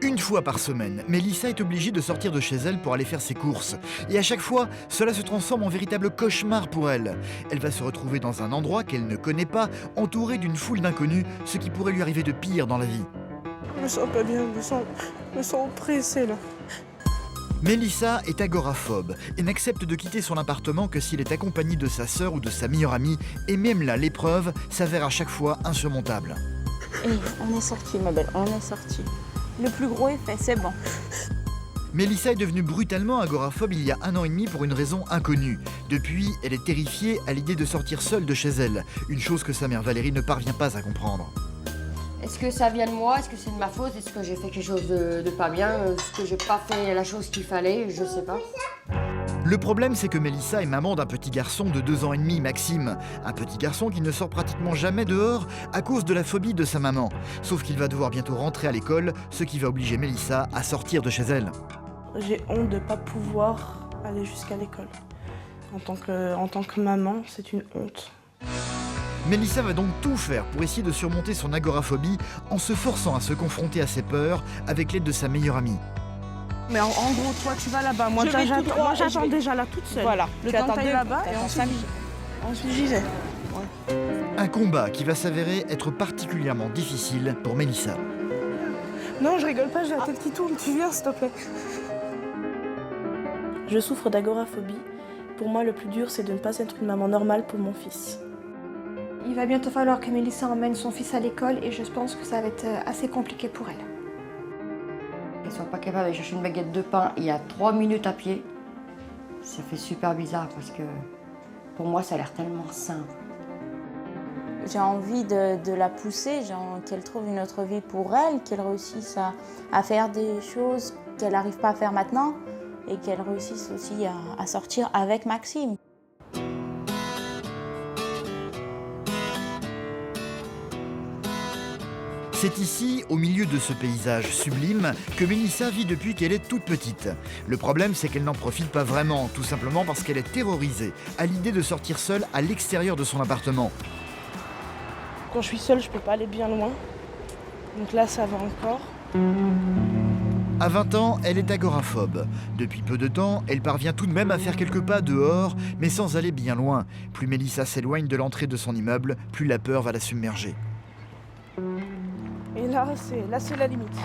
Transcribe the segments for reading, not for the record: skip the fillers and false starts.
Une fois par semaine, Mélissa est obligée de sortir de chez elle pour aller faire ses courses. Et à chaque fois, cela se transforme en véritable cauchemar pour elle. Elle va se retrouver dans un endroit qu'elle ne connaît pas, entourée d'une foule d'inconnus, ce qui pourrait lui arriver de pire dans la vie. Je me sens pas bien, je me sens oppressée là. Mélissa est agoraphobe et n'accepte de quitter son appartement que s'il est accompagné de sa sœur ou de sa meilleure amie. Et même là, l'épreuve s'avère à chaque fois insurmontable. Et on est sorti, ma belle, on est sorti. Le plus gros est fait, c'est bon. Mélissa est devenue brutalement agoraphobe il y a 1 an et demi pour une raison inconnue. Depuis, elle est terrifiée à l'idée de sortir seule de chez elle, une chose que sa mère Valérie ne parvient pas à comprendre. Est-ce que ça vient de moi? Est-ce que c'est de ma faute? Est-ce que j'ai fait quelque chose de pas bien? Est-ce que j'ai pas fait la chose qu'il fallait? Je sais pas. Le problème, c'est que Mélissa est maman d'un petit garçon de 2 ans et demi, Maxime. Un petit garçon qui ne sort pratiquement jamais dehors à cause de la phobie de sa maman. Sauf qu'il va devoir bientôt rentrer à l'école, ce qui va obliger Mélissa à sortir de chez elle. J'ai honte de ne pas pouvoir aller jusqu'à l'école. En tant que maman, c'est une honte. Mélissa va donc tout faire pour essayer de surmonter son agoraphobie en se forçant à se confronter à ses peurs avec l'aide de sa meilleure amie. Mais en gros, toi tu vas là-bas, moi j'attends déjà là toute seule. Voilà, Le temps que t'ailles là-bas et ensuite j'y vais. Ouais. Un combat qui va s'avérer être particulièrement difficile pour Mélissa. Non, je rigole pas, j'ai la tête qui tourne, tu viens s'il te plaît. Je souffre d'agoraphobie. Pour moi, le plus dur, c'est de ne pas être une maman normale pour mon fils. Il va bientôt falloir que Mélissa emmène son fils à l'école et je pense que ça va être assez compliqué pour elle. Qu'elle soit pas capable d'aller chercher une baguette de pain il y a 3 minutes à pied, ça fait super bizarre parce que pour moi ça a l'air tellement simple. J'ai envie de la pousser, qu'elle trouve une autre vie pour elle, qu'elle réussisse à faire des choses qu'elle n'arrive pas à faire maintenant et qu'elle réussisse aussi à sortir avec Maxime. C'est ici, au milieu de ce paysage sublime, que Mélissa vit depuis qu'elle est toute petite. Le problème, c'est qu'elle n'en profite pas vraiment, tout simplement parce qu'elle est terrorisée à l'idée de sortir seule à l'extérieur de son appartement. Quand je suis seule, je peux pas aller bien loin. Donc là, ça va encore. À 20 ans, elle est agoraphobe. Depuis peu de temps, elle parvient tout de même à faire quelques pas dehors, mais sans aller bien loin. Plus Mélissa s'éloigne de l'entrée de son immeuble, plus la peur va la submerger. Et là, c'est la limite.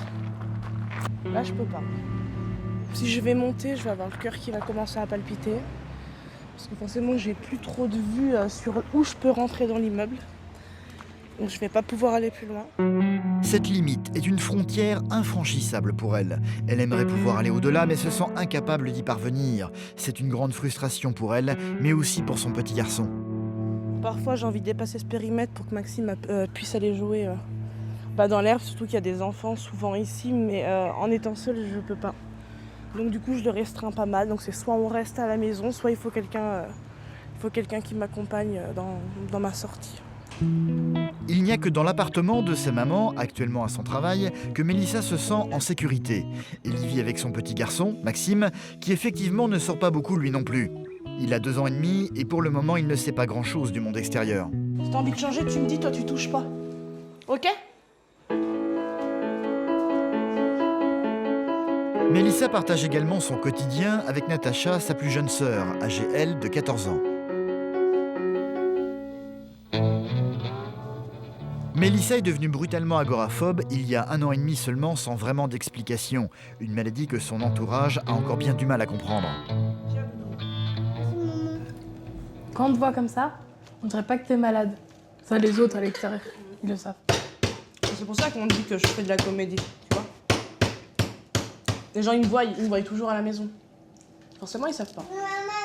Là, je peux pas. Si je vais monter, je vais avoir le cœur qui va commencer à palpiter. Parce que forcément, j'ai plus trop de vue sur où je peux rentrer dans l'immeuble. Donc je vais pas pouvoir aller plus loin. Cette limite est une frontière infranchissable pour elle. Elle aimerait pouvoir aller au-delà, mais se sent incapable d'y parvenir. C'est une grande frustration pour elle, mais aussi pour son petit garçon. Parfois, j'ai envie de dépasser ce périmètre pour que Maxime puisse aller jouer dans l'herbe, surtout qu'il y a des enfants souvent ici, mais en étant seule, je peux pas. Donc du coup, je le restreins pas mal. Donc c'est soit on reste à la maison, soit il faut quelqu'un qui m'accompagne dans ma sortie. Il n'y a que dans l'appartement de sa maman, actuellement à son travail, que Mélissa se sent en sécurité. Elle y vit avec son petit garçon, Maxime, qui effectivement ne sort pas beaucoup lui non plus. Il a 2 ans et demi et pour le moment, il ne sait pas grand-chose du monde extérieur. Si t'as envie de changer, tu me dis, toi tu touches pas. Ok ? Mélissa partage également son quotidien avec Natacha, sa plus jeune sœur, âgée elle de 14 ans. Mélissa est devenue brutalement agoraphobe il y a 1 an et demi seulement sans vraiment d'explication. Une maladie que son entourage a encore bien du mal à comprendre. Quand on te voit comme ça, on dirait pas que t'es malade. Ça, les autres à l'extérieur, ils le savent. C'est pour ça qu'on dit que je fais de la comédie, tu vois. Les gens, ils me voient toujours à la maison. Forcément, ils savent pas.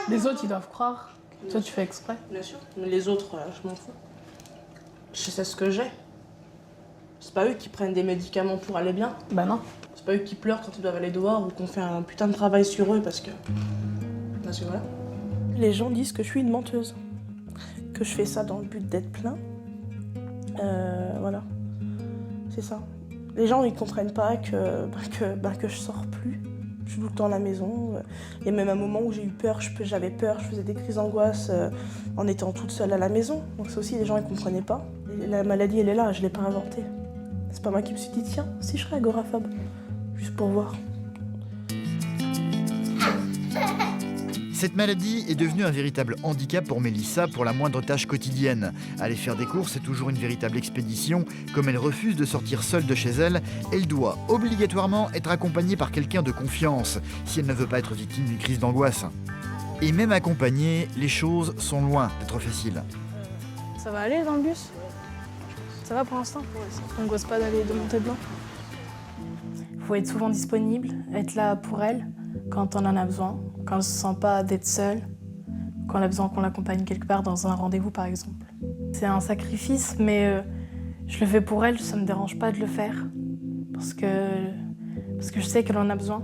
Les autres, ils doivent croire. Toi, tu fais exprès. Bien sûr. Mais les autres, je m'en fous. Je sais ce que j'ai. C'est pas eux qui prennent des médicaments pour aller bien. Bah non. C'est pas eux qui pleurent quand ils doivent aller dehors ou qu'on fait un putain de travail sur eux parce que voilà. Les gens disent que je suis une menteuse. Que je fais ça dans le but d'être plein. Voilà. C'est ça. Les gens, ils comprennent pas que je sors plus. Je suis tout le temps à la maison. Il y a même un moment où j'ai eu peur, j'avais peur, je faisais des crises d'angoisse en étant toute seule à la maison. Donc ça aussi, les gens, ils comprenaient pas. Et la maladie, elle est là, je l'ai pas inventée. C'est pas moi qui me suis dit, tiens, si je serais agoraphobe. juste pour voir. Cette maladie est devenue un véritable handicap pour Mélissa pour la moindre tâche quotidienne. Aller faire des courses est toujours une véritable expédition. Comme elle refuse de sortir seule de chez elle, elle doit obligatoirement être accompagnée par quelqu'un de confiance si elle ne veut pas être victime d'une crise d'angoisse. Et même accompagnée, les choses sont loin d'être faciles. Ça va aller dans le bus? Ça va pour l'instant? Ça t'angoisse pas d'aller de Montauban? Faut être souvent disponible, être là pour elle quand on en a besoin, quand elle ne se sent pas d'être seule, quand elle a besoin qu'on l'accompagne quelque part dans un rendez-vous par exemple. C'est un sacrifice, mais je le fais pour elle, ça me dérange pas de le faire, parce que je sais qu'elle en a besoin.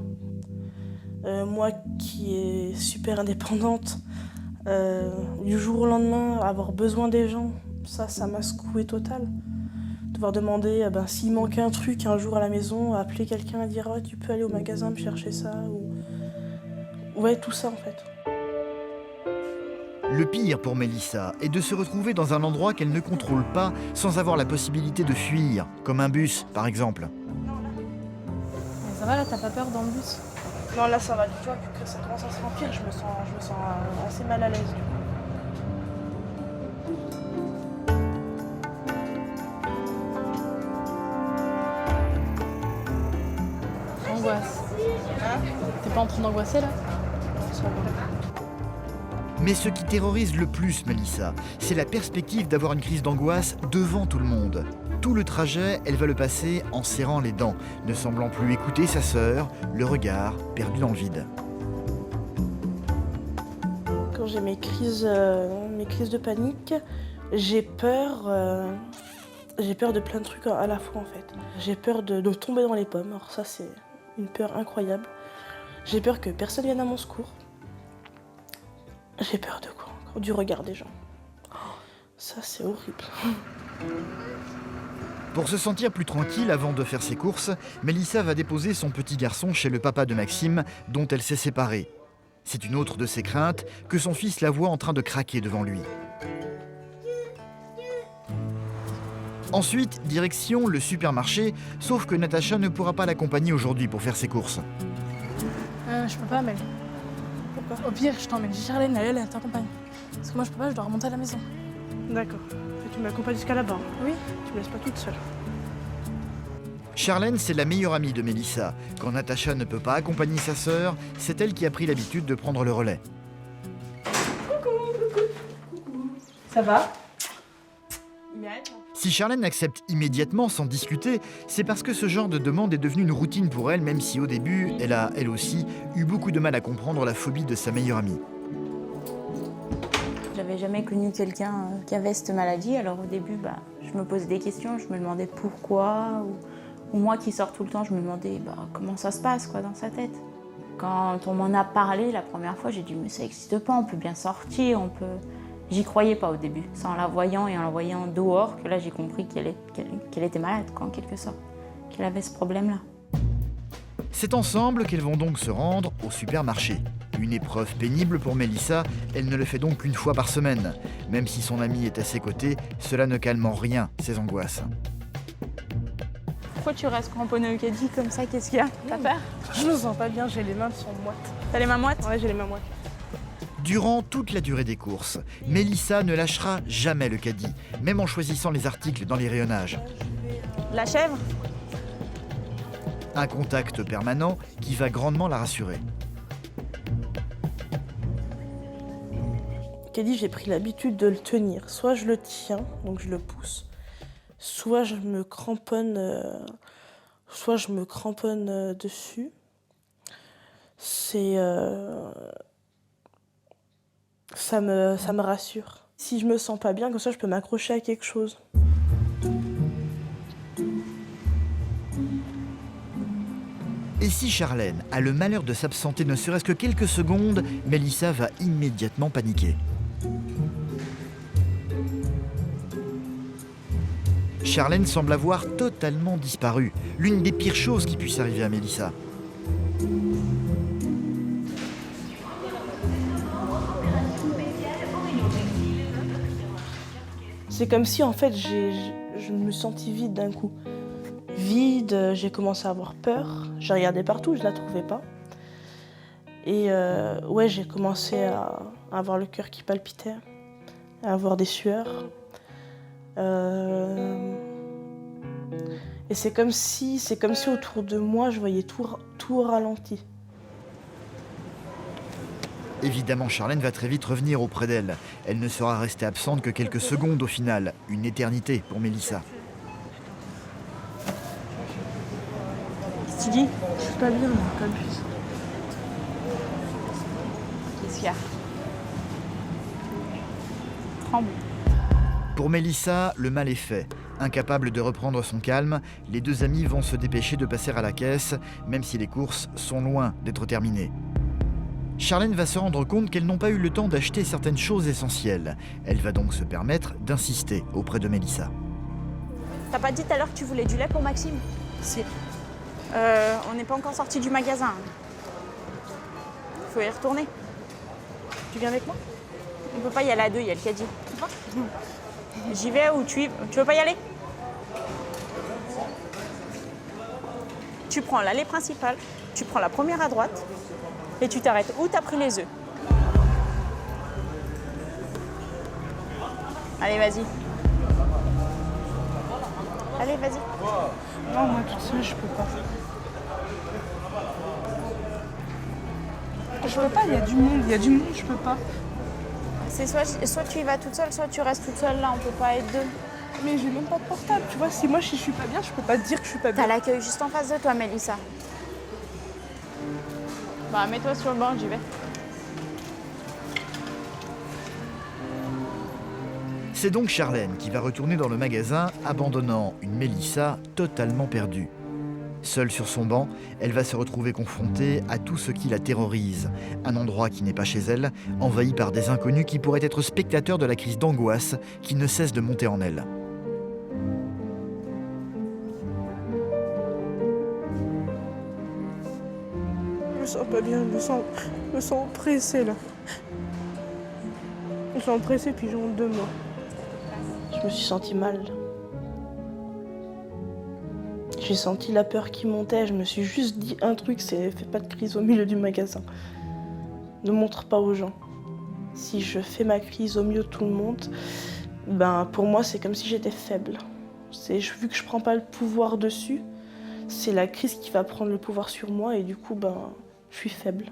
Moi qui est super indépendante, du jour au lendemain, avoir besoin des gens, ça m'a secoué total. Devoir demander s'il manquait un truc un jour à la maison, appeler quelqu'un et dire ouais, tu peux aller au magasin me chercher ça ou... Ouais, tout ça en fait. Le pire pour Mélissa est de se retrouver dans un endroit qu'elle ne contrôle pas sans avoir la possibilité de fuir, comme un bus par exemple. Mais ça va là, t'as pas peur dans le bus? Non, là ça va, tu vois, vu que ça commence à se remplir, je me sens assez mal à l'aise. Du coup. Angoisse. T'es pas en train d'angoisser là? Ça va. Mais ce qui terrorise le plus Mélissa, c'est la perspective d'avoir une crise d'angoisse devant tout le monde. Tout le trajet, elle va le passer en serrant les dents, ne semblant plus écouter sa sœur, le regard perdu dans le vide. Quand j'ai mes crises de panique, j'ai peur de plein de trucs à la fois en fait. J'ai peur de tomber dans les pommes, alors ça c'est une peur incroyable. J'ai peur que personne vienne à mon secours. J'ai peur de quoi encore? Du regard des gens. Oh, ça c'est horrible. Pour se sentir plus tranquille avant de faire ses courses, Mélissa va déposer son petit garçon chez le papa de Maxime, dont elle s'est séparée. C'est une autre de ses craintes que son fils la voit en train de craquer devant lui. Ensuite, direction le supermarché, sauf que Natacha ne pourra pas l'accompagner aujourd'hui pour faire ses courses. Je peux pas, Mel. Pourquoi? Au pire, je t'emmène chez Charlène, elle t'accompagne. Parce que moi je peux pas, je dois remonter à la maison. D'accord. Et tu m'accompagnes jusqu'à là-bas. Oui. Tu me laisses pas toute seule. Charlène, c'est la meilleure amie de Mélissa. Quand Natacha ne peut pas accompagner sa sœur, c'est elle qui a pris l'habitude de prendre le relais. Ça va? Si Charlène accepte immédiatement sans discuter, c'est parce que ce genre de demande est devenu une routine pour elle, même si au début, elle a, elle aussi, eu beaucoup de mal à comprendre la phobie de sa meilleure amie. J'avais jamais connu quelqu'un qui avait cette maladie, alors au début, je me posais des questions, je me demandais pourquoi, ou moi qui sors tout le temps, je me demandais comment ça se passe dans sa tête. Quand on m'en a parlé la première fois, j'ai dit mais ça n'existe pas, on peut bien sortir, on peut... J'y croyais pas au début, c'est en la voyant et en la voyant dehors que là j'ai compris qu'elle était malade, en quelque sorte, qu'elle avait ce problème-là. C'est ensemble qu'elles vont donc se rendre au supermarché. Une épreuve pénible pour Mélissa, elle ne le fait donc qu'une fois par semaine. Même si son amie est à ses côtés, cela ne calme en rien ses angoisses. Pourquoi tu restes cramponné au caddie comme ça? Qu'est-ce qu'il y a? T'as peur? Je me sens pas bien, j'ai les mains qui sont moites. T'as les mains moites? Ouais, j'ai les mains moites. Durant toute la durée des courses, Mélissa ne lâchera jamais le caddie, même en choisissant les articles dans les rayonnages. La chèvre? Un contact permanent qui va grandement la rassurer. Caddie, j'ai pris l'habitude de le tenir. Soit je le tiens, donc je le pousse, soit je me cramponne, dessus. Ça me rassure. Si je me sens pas bien, comme ça, je peux m'accrocher à quelque chose. Et si Charlène a le malheur de s'absenter ne serait-ce que quelques secondes, Mélissa va immédiatement paniquer. Charlène semble avoir totalement disparu, l'une des pires choses qui puisse arriver à Mélissa. C'est comme si, en fait, je me sentis vide d'un coup. vide, j'ai commencé à avoir peur. J'ai regardé partout, je la trouvais pas. Et ouais, j'ai commencé à avoir le cœur qui palpitait, à avoir des sueurs. Et c'est comme si autour de moi, je voyais tout au ralenti. Évidemment, Charlène va très vite revenir auprès d'elle. Elle ne sera restée absente que quelques secondes au final, une éternité pour Mélissa. Qu'est-ce que tu dis? Je suis pas bien, comme plus. Qu'est-ce qu'il y a? Tremble. Pour Mélissa, le mal est fait. Incapable de reprendre son calme, les deux amis vont se dépêcher de passer à la caisse, même si les courses sont loin d'être terminées. Charlène va se rendre compte qu'elles n'ont pas eu le temps d'acheter certaines choses essentielles. Elle va donc se permettre d'insister auprès de Mélissa. T'as pas dit tout à l'heure que tu voulais du lait pour Maxime? Si. On n'est pas encore sorti du magasin. Faut y retourner. Tu viens avec moi? On peut pas y aller à deux, il y a le caddie. J'y vais ou tu veux pas y aller? Tu prends l'allée principale, tu prends la première à droite et tu t'arrêtes où t'as pris les œufs. Allez, vas-y. Allez, vas-y. Non, moi toute seule, je peux pas. Je peux pas, il y a du monde, je peux pas. C'est soit tu y vas toute seule, soit tu restes toute seule là, on peut pas être deux. Mais j'ai même pas de portable, tu vois, si moi je suis pas bien, je peux pas te dire que je suis pas bien. T'as l'accueil juste en face de toi, Mélissa. Bah, mets-toi sur le banc, j'y vais. C'est donc Charlène qui va retourner dans le magasin, abandonnant une Mélissa totalement perdue. Seule sur son banc, elle va se retrouver confrontée à tout ce qui la terrorise. Un endroit qui n'est pas chez elle, envahi par des inconnus qui pourraient être spectateurs de la crise d'angoisse qui ne cesse de monter en elle. Je me sens pas bien, je me sens oppressée là. Je me sens oppressée depuis genre 2 mois. Je me suis sentie mal. J'ai senti la peur qui montait, je me suis juste dit un truc, c'est fais pas de crise au milieu du magasin. Ne montre pas aux gens. Si je fais ma crise au milieu de tout le monde, ben pour moi c'est comme si j'étais faible. Vu que je prends pas le pouvoir dessus, c'est la crise qui va prendre le pouvoir sur moi et du coup ben je suis faible.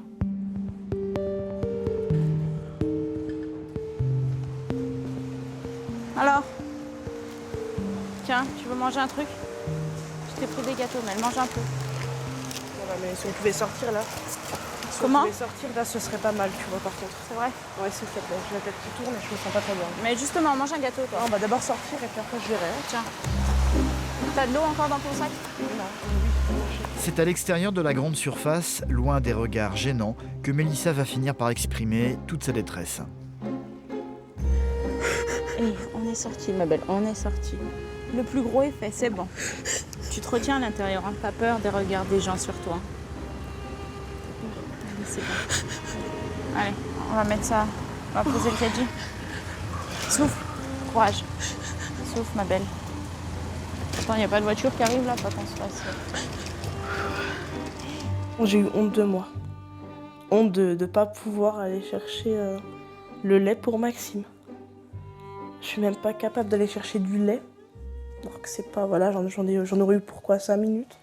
Alors? Tiens, tu veux manger un truc? Je t'ai pris des gâteaux, mais mange un peu. Voilà, mais si on pouvait sortir là. Comment? Si on pouvait sortir là, ce serait pas mal, tu vois, par contre. C'est vrai? Ouais, s'il te plaît, j'ai la tête qui tourne et je me sens pas très bien. Mais justement, mange un gâteau, toi. On va d'abord sortir et puis après je verrai. Tiens. T'as de l'eau encore dans ton sac? C'est à l'extérieur de la grande surface, loin des regards gênants, que Mélissa va finir par exprimer toute sa détresse. Et on est sorti, ma belle, on est sorti. Le plus gros est fait, c'est bon. Tu te retiens à l'intérieur, hein, pas peur des regards des gens sur toi. Allez, c'est bon. Allez, on va mettre ça, on va poser le caddie. Souffle, courage. Souffle, ma belle. Attends, il n'y a pas de voiture qui arrive là, pas qu'on se fasse. J'ai eu honte de moi. Honte de ne pas pouvoir aller chercher le lait pour Maxime. Je suis même pas capable d'aller chercher du lait. Alors que c'est pas, voilà, j'en aurais eu pourquoi 5 minutes.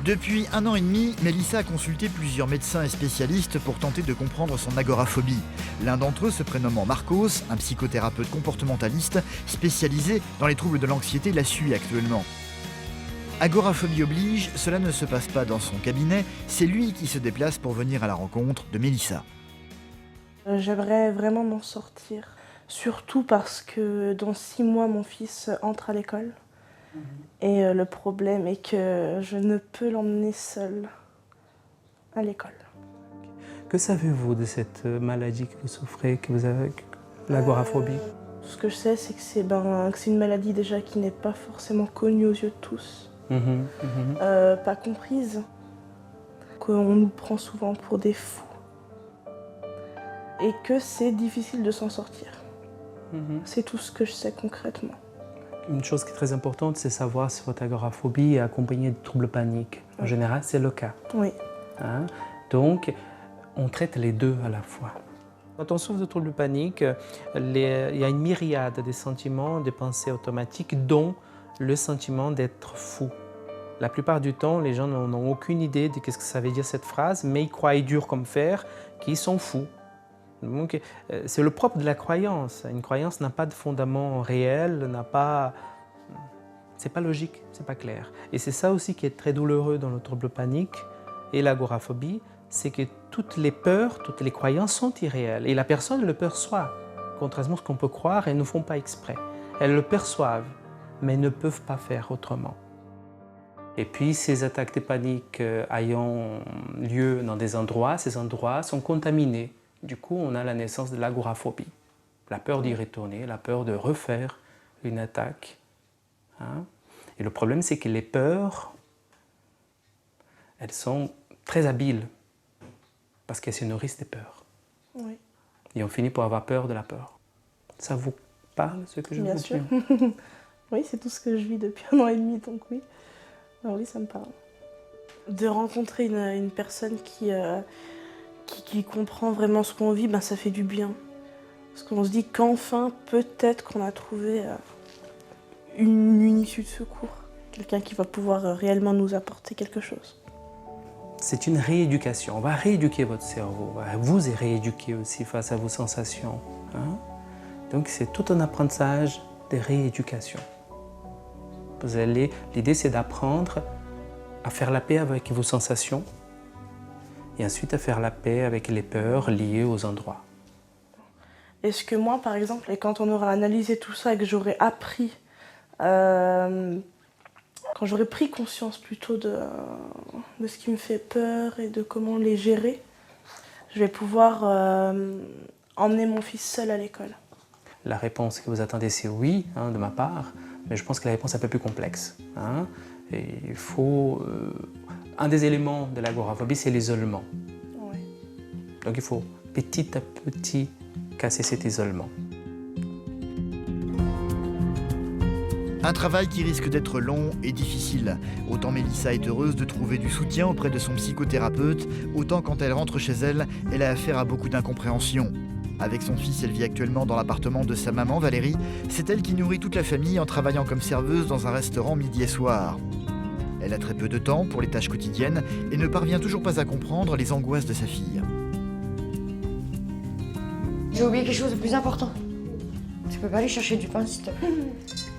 Depuis 1 an et demi, Mélissa a consulté plusieurs médecins et spécialistes pour tenter de comprendre son agoraphobie. L'un d'entre eux se prénommant Marcos, un psychothérapeute comportementaliste spécialisé dans les troubles de l'anxiété, la suit actuellement. Agoraphobie oblige, cela ne se passe pas dans son cabinet, c'est lui qui se déplace pour venir à la rencontre de Mélissa. J'aimerais vraiment m'en sortir. Surtout parce que dans 6 mois, mon fils entre à l'école. Et le problème est que je ne peux l'emmener seul à l'école. Que savez-vous de cette maladie que vous souffrez, que vous avez, l'agoraphobie? Ce que je sais, c'est que c'est une maladie déjà qui n'est pas forcément connue aux yeux de tous. Pas comprise. Qu'on nous prend souvent pour des fous. Et que c'est difficile de s'en sortir. C'est tout ce que je sais concrètement. Une chose qui est très importante, c'est savoir si votre agoraphobie est accompagnée de troubles paniques. En général, c'est le cas. Oui. Hein? Donc, on traite les deux à la fois. Quand on souffre de troubles paniques, il y a une myriade de sentiments, de pensées automatiques, dont le sentiment d'être fou. La plupart du temps, les gens n'ont aucune idée de ce que ça veut dire cette phrase, mais ils croient dur comme fer qu'ils sont fous. Donc, c'est le propre de la croyance. Une croyance n'a pas de fondament réel, c'est pas logique, c'est pas clair. Et c'est ça aussi qui est très douloureux dans le trouble panique et l'agoraphobie, c'est que toutes les peurs, toutes les croyances sont irréelles. Et la personne le perçoit, contrairement à ce qu'on peut croire, elles ne font pas exprès. Elles le perçoivent, mais ne peuvent pas faire autrement. Et puis, ces attaques de panique ayant lieu dans des endroits, ces endroits sont contaminés. Du coup, on a la naissance de l'agoraphobie. La peur d'y retourner, la peur de refaire une attaque. Hein? Et le problème, c'est que les peurs, elles sont très habiles parce qu'elles se nourrissent des peurs. Oui. Et on finit par avoir peur de la peur. Ça vous parle, ce que je Bien vous sûr. dis? Oui, c'est tout ce que je vis depuis 1 an et demi, donc oui. Alors oui, ça me parle. De rencontrer une personne qui comprend vraiment ce qu'on vit, ben, ça fait du bien. Parce qu'on se dit qu'enfin, peut-être qu'on a trouvé une issue de secours. Quelqu'un qui va pouvoir réellement nous apporter quelque chose. C'est une rééducation. On va rééduquer votre cerveau. On va vous rééduquer aussi face à vos sensations. Hein? Donc c'est tout un apprentissage de rééducation. L'idée, c'est d'apprendre à faire la paix avec vos sensations et ensuite à faire la paix avec les peurs liées aux endroits. Est-ce que moi, par exemple, et quand on aura analysé tout ça et que j'aurai appris, quand j'aurai pris conscience plutôt de ce qui me fait peur et de comment les gérer, je vais pouvoir emmener mon fils seul à l'école? La réponse que vous attendez, c'est oui, hein, de ma part, mais je pense que la réponse est un peu plus complexe. Hein, et il faut... un des éléments de l'agoraphobie, c'est l'isolement. Ouais. Donc il faut petit à petit casser cet isolement. Un travail qui risque d'être long et difficile. Autant Mélissa est heureuse de trouver du soutien auprès de son psychothérapeute, autant quand elle rentre chez elle, elle a affaire à beaucoup d'incompréhension. Avec son fils, elle vit actuellement dans l'appartement de sa maman, Valérie. C'est elle qui nourrit toute la famille en travaillant comme serveuse dans un restaurant midi et soir. Elle a très peu de temps pour les tâches quotidiennes et ne parvient toujours pas à comprendre les angoisses de sa fille. J'ai oublié quelque chose de plus important. Tu peux pas aller chercher du pain, s'il te plaît?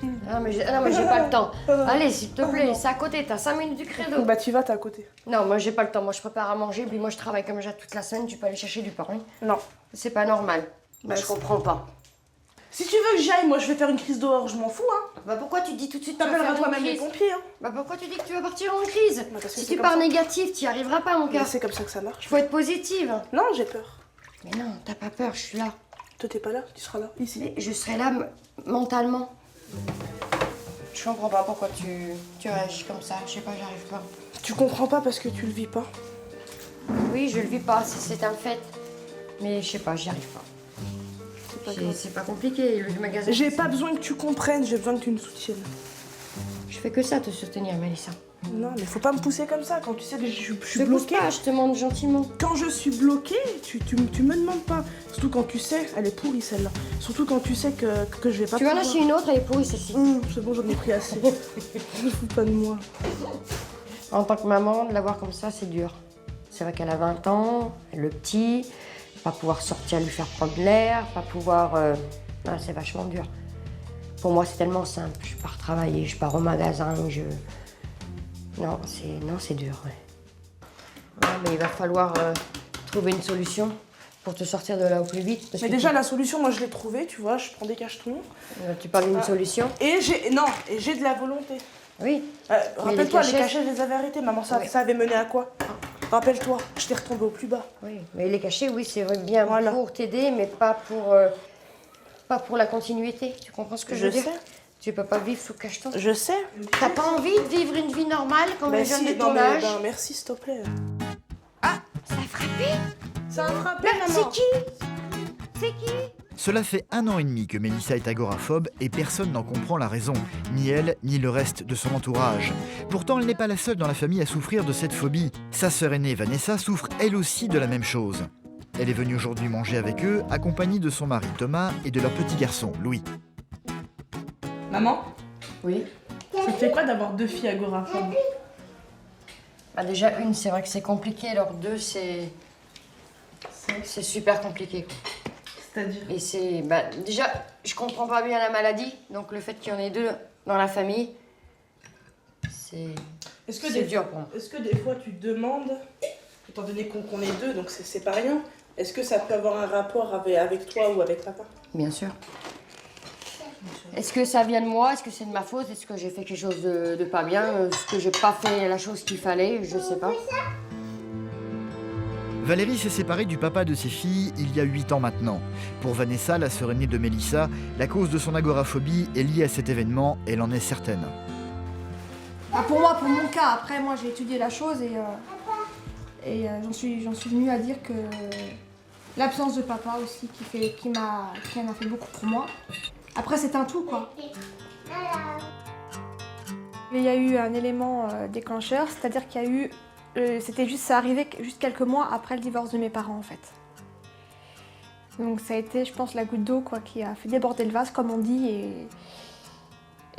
Non, mais j'ai pas le temps. Allez, s'il te plaît, c'est à côté, t'as 5 minutes du credo. Bah tu vas, t'es à côté. Non, moi j'ai pas le temps. Moi je prépare à manger, puis moi je travaille comme j'ai toute la semaine. Tu peux aller chercher du pain, oui? Non. C'est pas normal. Bah, je comprends pas. Si tu veux que j'aille, moi je vais faire une crise dehors, je m'en fous, hein. Bah pourquoi tu dis tout de suite que tu vas T'appelleras faire une toi-même les crise? pompiers, hein. Bah pourquoi tu dis que tu vas partir en crise? Bah, parce que Si c'est tu comme pars ça. négatif, tu y arriveras pas, mon Mais cœur. c'est comme ça que ça marche. Faut être positive. Non, j'ai peur. Mais non, t'as pas peur, je suis là. Toi t'es pas là, tu seras là, ici. Mais je serai là mentalement. Je comprends pas pourquoi tu réagis comme ça. Je sais pas, j'arrive pas. Tu comprends pas parce que tu le vis pas. Oui, je le vis pas, c'est un fait. Mais je sais pas, j'y arrive pas. C'est pas grave. C'est pas compliqué, le magasin. J'ai pas besoin que tu comprennes, j'ai besoin que tu me soutiennes. Je fais que ça, te soutenir, Mélissa. Non, mais faut pas me pousser comme ça quand tu sais que je suis Je te pousse bloquée. pas, je te demande gentiment. Quand je suis bloquée, tu me demandes pas. Surtout quand tu sais, elle est pourrie celle-là. Surtout quand tu sais que je vais pas Tu vas en pouvoir. acheter une autre, elle est pourrie celle-ci. C'est bon, j'en ai pris assez. Je fous pas de moi. En tant que maman, de la voir comme ça, c'est dur. C'est vrai qu'elle a 20 ans, le petit, pas pouvoir sortir, lui faire prendre l'air, pas pouvoir... Ah, c'est vachement dur. Pour moi, c'est tellement simple. Je pars travailler, je pars au magasin, Non, c'est dur, ouais. Ouais, mais il va falloir trouver une solution pour te sortir de là au plus vite. Parce Mais que déjà, la solution, moi je l'ai trouvée, tu vois, je prends des cachetons. tu parles d'une solution? Et j'ai de la volonté. Oui. Rappelle-toi, les cachets- cachets, je les avais arrêtés. Maman, ça Oui. avait mené à quoi? Rappelle-toi, je t'ai retombé au plus bas. Oui, mais les cachets, oui, c'est bien Voilà. pour t'aider, mais pas pour la continuité. Tu comprends ce que je veux dire? sais. Tu peux pas vivre sous cacheton. Je sais. T'as pas envie de vivre une vie normale comme Bah les jeunes si, de non ton mais âge? merci, s'il te plaît. Ah, ça a frappé? Ça a frappé, C'est maman. qui? C'est qui? Cela fait 1 an et demi que Mélissa est agoraphobe et personne n'en comprend la raison, ni elle, ni le reste de son entourage. Pourtant, elle n'est pas la seule dans la famille à souffrir de cette phobie. Sa sœur aînée, Vanessa, souffre elle aussi de la même chose. Elle est venue aujourd'hui manger avec eux, accompagnée de son mari Thomas et de leur petit garçon, Louis. Maman, Oui. ça te fait quoi d'avoir 2 filles agoraphobes? Bah déjà, une, c'est vrai que c'est compliqué. Alors, deux, c'est super compliqué. C'est-à-dire? Et c'est... Bah, déjà, je comprends pas bien la maladie. Donc, le fait qu'il y en ait 2 dans la famille, c'est dur pour moi. Est-ce que des fois tu te demandes, étant donné qu'on est 2, donc c'est pas rien, est-ce que ça peut avoir un rapport avec toi ou avec papa? Bien sûr. Est-ce que ça vient de moi? Est-ce que c'est de ma faute? Est-ce que j'ai fait quelque chose de pas bien? Est-ce que j'ai pas fait la chose qu'il fallait? Je sais pas. Valérie s'est séparée du papa de ses filles il y a 8 ans maintenant. Pour Vanessa, la sœur aînée de Mélissa, la cause de son agoraphobie est liée à cet événement, elle en est certaine. Bah, pour moi, pour mon cas, après moi j'ai étudié la chose et j'en suis venue à dire que l'absence de papa aussi qui en a fait beaucoup pour moi. Après c'est un tout quoi. Il y a eu un élément déclencheur, c'est-à-dire qu'il y a eu, ça arrivait juste quelques mois après le divorce de mes parents en fait. Donc ça a été, je pense, la goutte d'eau quoi qui a fait déborder le vase comme on dit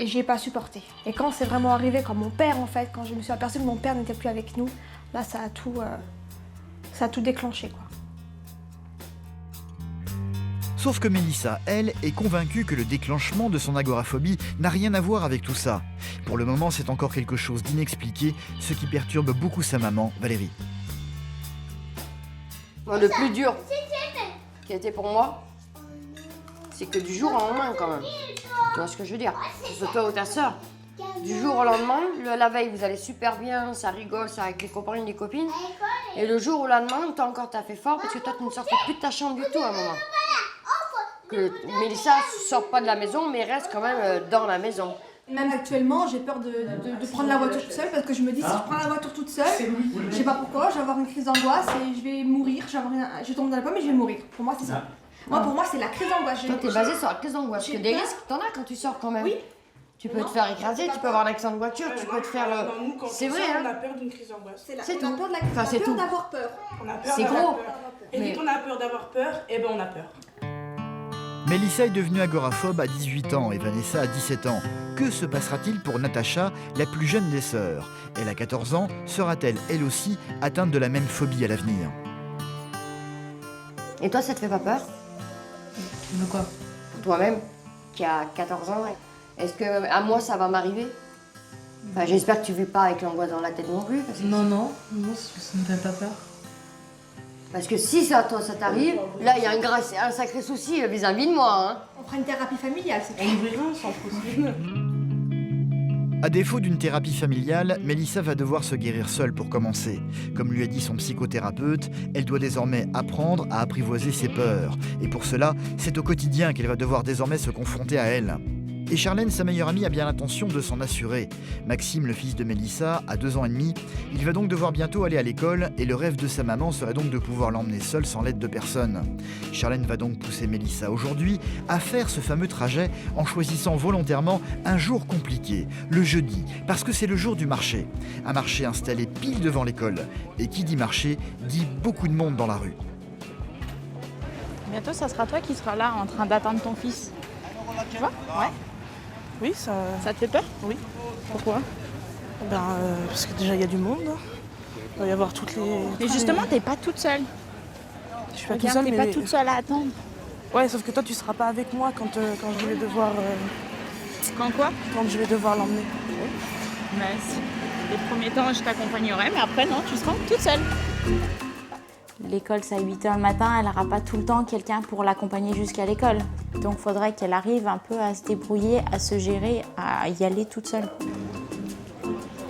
et j'ai pas supporté. Et quand c'est vraiment arrivé, quand mon père en fait, quand je me suis aperçue que mon père n'était plus avec nous, là ça a tout déclenché quoi. Sauf que Mélissa, elle, est convaincue que le déclenchement de son agoraphobie n'a rien à voir avec tout ça. Pour le moment, c'est encore quelque chose d'inexpliqué, ce qui perturbe beaucoup sa maman, Valérie. Moi, le plus dur qui a été pour moi, c'est que du jour au lendemain quand même. Tu vois ce que je veux dire? Que ce soit toi ou ta sœur. Du jour au lendemain, la veille vous allez super bien, ça rigole, ça avec les copains et les copines. Et le jour au lendemain, toi encore t'as fait fort parce que toi tu ne sortais plus de ta chambre du tout à un moment. Que Mélissa ne sort pas de la maison mais reste quand même dans la maison. Même actuellement, j'ai peur de prendre la voiture toute seule parce que je me dis si je prends la voiture toute seule, je sais pas pourquoi, je vais avoir une crise d'angoisse et je vais mourir, je vais tomber dans la pomme et je vais mourir. Pour moi, c'est ça. Moi, pour moi, c'est la crise d'angoisse. Toi, t'es basée sur la crise d'angoisse. Parce que des risques, t'en as quand tu sors quand même. Oui. Tu peux te faire écraser, tu peux avoir un accident de voiture, tu peux te faire... C'est vrai, on a hein. peur d'une crise d'angoisse. C'est tout. On a peur de la Enfin, c'est tout. d'avoir peur. On a peur C'est d'avoir gros. peur. Et Mais- quand on a peur d'avoir peur, eh ben on a peur. Mélissa est devenue agoraphobe à 18 ans et Vanessa à 17 ans. Que se passera-t-il pour Natacha, la plus jeune des sœurs? Elle a 14 ans, sera-t-elle elle aussi atteinte de la même phobie à l'avenir? Et toi, ça te fait pas peur? De quoi? Pour toi-même, qui a 14 ans, est-ce que à moi, ça va m'arriver? Enfin, j'espère que tu vis pas avec l'angoisse dans la tête non plus. Non, ça me fait pas peur. Parce que si ça, toi, ça t'arrive, là, il y a un sacré souci vis-à-vis de moi. Hein. On fera une thérapie familiale, c'est On ouvre rien sans possible. À défaut d'une thérapie familiale, Mélissa va devoir se guérir seule pour commencer. Comme lui a dit son psychothérapeute, elle doit désormais apprendre à apprivoiser ses peurs. Et pour cela, c'est au quotidien qu'elle va devoir désormais se confronter à elle. Et Charlène, sa meilleure amie, a bien l'intention de s'en assurer. Maxime, le fils de Mélissa, a 2 ans et demi. Il va donc devoir bientôt aller à l'école et le rêve de sa maman serait donc de pouvoir l'emmener seul sans l'aide de personne. Charlène va donc pousser Mélissa aujourd'hui à faire ce fameux trajet en choisissant volontairement un jour compliqué, le jeudi, parce que c'est le jour du marché. Un marché installé pile devant l'école. Et qui dit marché, dit beaucoup de monde dans la rue. Bientôt, ça sera toi qui seras là en train d'attendre ton fils. Tu vois? Ouais. Oui, ça Ça te fait peur? Oui. Pourquoi? parce que déjà il y a du monde. Il va y avoir toutes les. Mais justement, t'es pas toute seule. je suis pas toute Regarde, seule, t'es mais pas toute seule à attendre. ouais, sauf que toi tu seras pas avec moi quand je vais devoir Quand quoi? quand je vais devoir l'emmener. Mais si. Les premiers temps, je t'accompagnerai, mais après, non, tu seras toute seule. L'école, c'est à 8h le matin, elle n'aura pas tout le temps quelqu'un pour l'accompagner jusqu'à l'école. Donc, il faudrait qu'elle arrive un peu à se débrouiller, à se gérer, à y aller toute seule.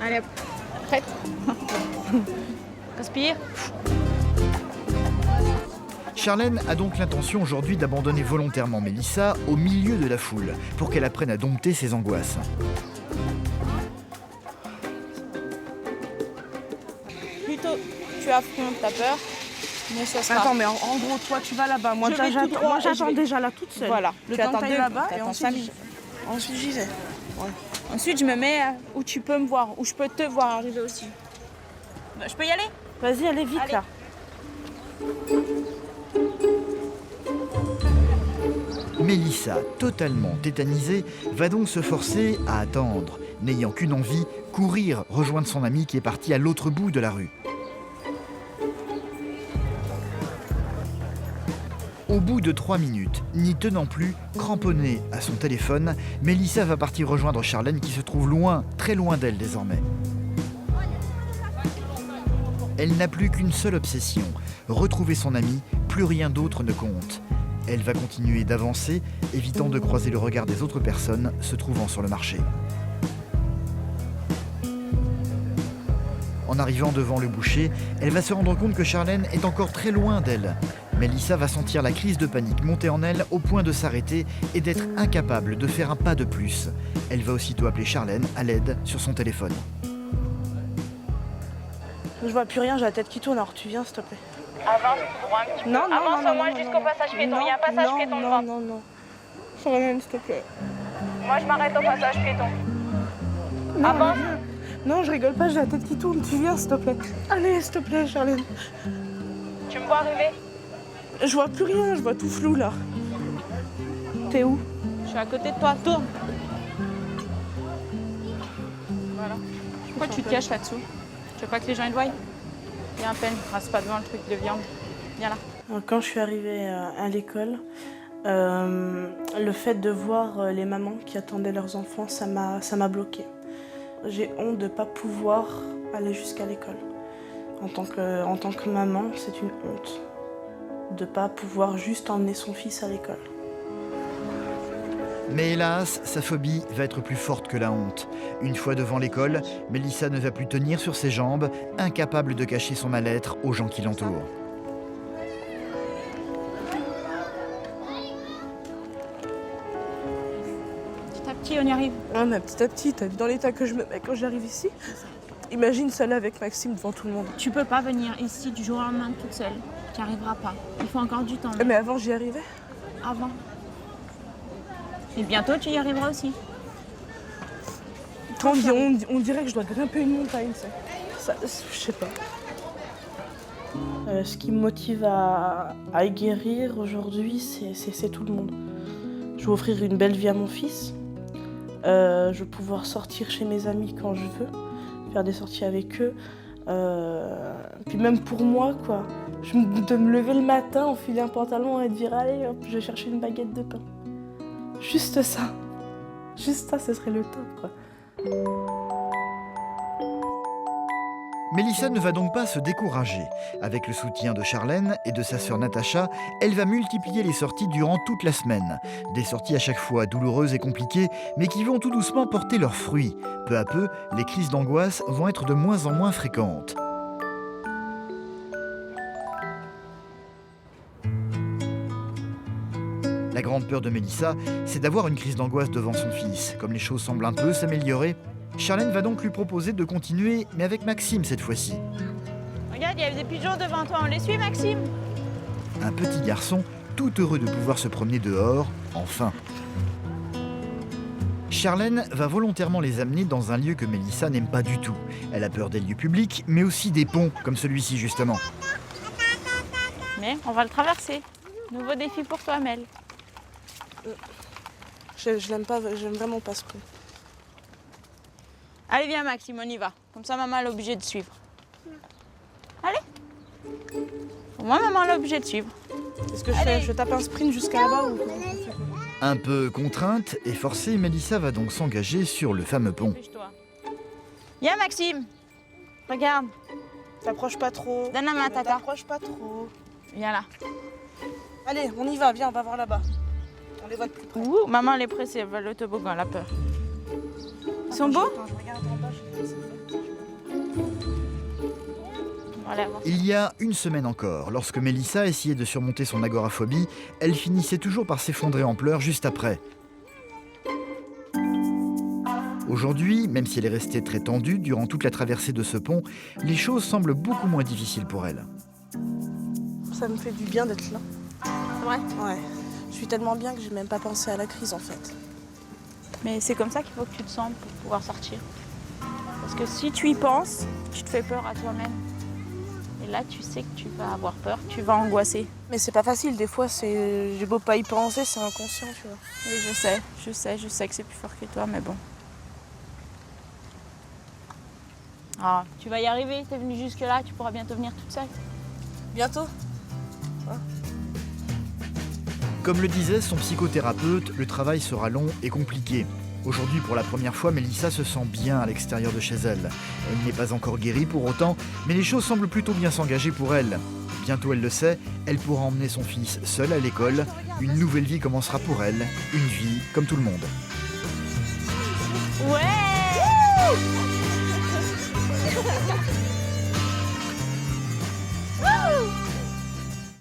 Allez, hop, prête? Respire. Charlène a donc l'intention aujourd'hui d'abandonner volontairement Mélissa au milieu de la foule pour qu'elle apprenne à dompter ses angoisses. Plutôt, tu affrontes ta peur Mais ça sera... Attends, mais en gros, toi, tu vas là-bas. Moi, Je vais tout droit et je j'attends vais- déjà là toute seule. Voilà, Le tu temps que attends t'ailles deux là-bas minutes, et t'attends ensuite, 5 minutes. ensuite j'y vais. Ensuite, je me mets où tu peux me voir, où je peux te voir arriver aussi. Bah, je peux y aller? Vas-y, allez vite Allez. là. Mélissa, totalement tétanisée, va donc se forcer à attendre, n'ayant qu'une envie, courir rejoindre son ami qui est parti à l'autre bout de la rue. Au bout de 3 minutes, n'y tenant plus, cramponnée à son téléphone, Mélissa va partir rejoindre Charlène qui se trouve loin, très loin d'elle désormais. Elle n'a plus qu'une seule obsession, retrouver son ami, plus rien d'autre ne compte. Elle va continuer d'avancer, évitant de croiser le regard des autres personnes se trouvant sur le marché. En arrivant devant le boucher, elle va se rendre compte que Charlène est encore très loin d'elle. Mélissa va sentir la crise de panique monter en elle au point de s'arrêter et d'être incapable de faire un pas de plus. Elle va aussitôt appeler Charlène à l'aide sur son téléphone. Je vois plus rien, j'ai la tête qui tourne, alors tu viens s'il te plaît. Avance tout droit un petit peu. Non, non, Avance non, au moins non, jusqu'au non, passage piéton. non, Il y a un passage non, piéton non, devant. non, non. Charlène, s'il te plaît. Moi, je m'arrête au passage piéton. Non, Avance. mais viens. Non, je rigole pas, j'ai la tête qui tourne, tu viens s'il te plaît. Allez, s'il te plaît, Charlène. Tu me vois arriver? Je vois plus rien, je vois tout flou là. T'es où? Je suis à côté de toi, tourne. Voilà. Pourquoi tu te caches là-dessous? Tu veux pas que les gens ils te voient? Viens à peine, rase pas devant le truc de viande. Viens là. Alors, quand je suis arrivée à l'école, le fait de voir les mamans qui attendaient leurs enfants, ça m'a bloquée. J'ai honte de ne pas pouvoir aller jusqu'à l'école. En tant que maman, c'est une honte de ne pas pouvoir juste emmener son fils à l'école. Mais hélas, sa phobie va être plus forte que la honte. Une fois devant l'école, Mélissa ne va plus tenir sur ses jambes, incapable de cacher son mal-être aux gens qui l'entourent. Petit à petit, on y arrive. Ah, mais petit à petit, t'as vu dans l'état que je me mets quand j'arrive ici? Imagine seule avec Maxime devant tout le monde. Tu peux pas venir ici du jour au lendemain toute seule. Tu n'y arriveras pas. Il faut encore du temps. Mais avant, j'y arrivais. Avant. Et bientôt, tu y arriveras aussi. Quand on dirait que je dois grimper une montagne, ça, je sais pas. Ce qui me motive à guérir aujourd'hui, c'est tout le monde. Je veux offrir une belle vie à mon fils. Je veux pouvoir sortir chez mes amis quand je veux, faire des sorties avec eux. Puis même pour moi, quoi. De me lever le matin, enfiler un pantalon et de dire allez, hop, je vais chercher une baguette de pain. Juste ça. Juste ça, ce serait le top, quoi. Mélissa ne va donc pas se décourager. Avec le soutien de Charlène et de sa sœur Natacha, elle va multiplier les sorties durant toute la semaine. Des sorties à chaque fois douloureuses et compliquées, mais qui vont tout doucement porter leurs fruits. Peu à peu, les crises d'angoisse vont être de moins en moins fréquentes. La grande peur de Mélissa, c'est d'avoir une crise d'angoisse devant son fils. Comme les choses semblent un peu s'améliorer, Charlène va donc lui proposer de continuer, mais avec Maxime cette fois-ci. Regarde, il y a des pigeons devant toi. On les suit, Maxime? Un petit garçon tout heureux de pouvoir se promener dehors, enfin. Charlène va volontairement les amener dans un lieu que Mélissa n'aime pas du tout. Elle a peur des lieux publics, mais aussi des ponts, comme celui-ci justement. Mais on va le traverser. Nouveau défi pour toi, Mel. Je l'aime pas, j'aime vraiment pas ce pont. Allez, viens, Maxime, on y va. Comme ça, maman elle est obligée de suivre. Allez. Au moins, maman elle est obligée de suivre. Est-ce que je tape un sprint jusqu'à là-bas ou... Un peu contrainte et forcée, Mélissa va donc s'engager sur le fameux pont. Bouge-toi. Viens, Maxime. Regarde. T'approches pas trop. Donne la main à tata. T'approches pas trop. Viens là. Allez, on y va, viens, on va voir là-bas. On les voit de plus près. Ouh, maman elle est pressée, elle va le toboggan, elle a peur. Ils sont beaux? Attends, je regarde en bas, je sais pas. Voilà, avance. Il y a une semaine encore, lorsque Mélissa essayait de surmonter son agoraphobie, elle finissait toujours par s'effondrer en pleurs juste après. Aujourd'hui, même si elle est restée très tendue durant toute la traversée de ce pont, les choses semblent beaucoup moins difficiles pour elle. Ça me fait du bien d'être là. C'est vrai. Ouais. Je suis tellement bien que j'ai même pas pensé à la crise en fait. Mais c'est comme ça qu'il faut que tu te sentes pour pouvoir sortir. Parce que si tu y penses, tu te fais peur à toi-même. Et là, tu sais que tu vas avoir peur, tu vas angoisser. Mais c'est pas facile, des fois j'ai beau pas y penser, c'est inconscient, tu vois. Oui, je sais que c'est plus fort que toi, mais bon. Ah, tu vas y arriver, t'es venue jusque-là, tu pourras bientôt venir toute seule. Bientôt. Comme le disait son psychothérapeute, le travail sera long et compliqué. Aujourd'hui, pour la première fois, Mélissa se sent bien à l'extérieur de chez elle. Elle n'est pas encore guérie pour autant, mais les choses semblent plutôt bien s'engager pour elle. Bientôt, elle le sait, elle pourra emmener son fils seul à l'école. Une nouvelle vie commencera pour elle, une vie comme tout le monde. Ouais!